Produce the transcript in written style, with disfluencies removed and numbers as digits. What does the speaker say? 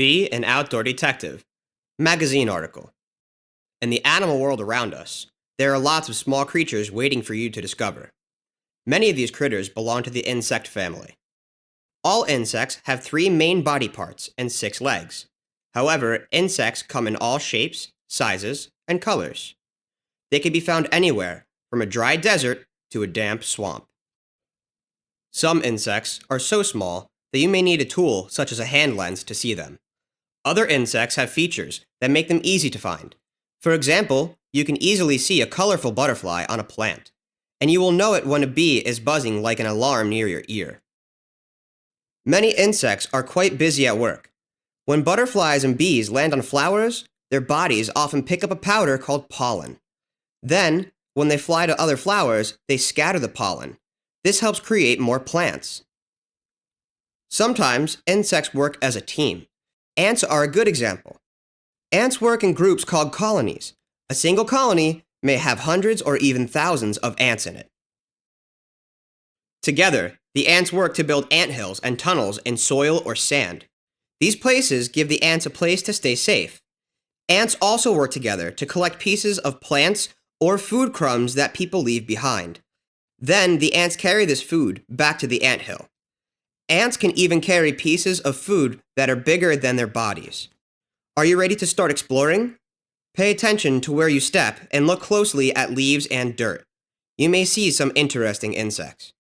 Be an outdoor detective. Magazine article. In the animal world around us, there are lots of small creatures waiting for you to discover. Many of these critters belong to the insect family. All insects have 3 main body parts and 6 legs. However, insects come in all shapes, sizes, and colors. They can be found anywhere, from a dry desert to a damp swamp. Some insects are so small that you may need a tool such as a hand lens to see them. Other insects have features that make them easy to find. For example, you can easily see a colorful butterfly on a plant, and you will know it when a bee is buzzing like an alarm near your ear. Many insects are quite busy at work. When butterflies and bees land on flowers, their bodies often pick up a powder called pollen. Then, when they fly to other flowers, they scatter the pollen. This helps create more plants. Sometimes, insects work as a team. Ants are a good example. Ants work in groups called colonies. A single colony may have hundreds or even thousands of ants in it. Together, the ants work to build anthills and tunnels in soil or sand. These places give the ants a place to stay safe. Ants also work together to collect pieces of plants or food crumbs that people leave behind. Then the ants carry this food back to the anthill. Ants can even carry pieces of food that are bigger than their bodies. Are you ready to start exploring? Pay attention to where you step and look closely at leaves and dirt. You may see some interesting insects.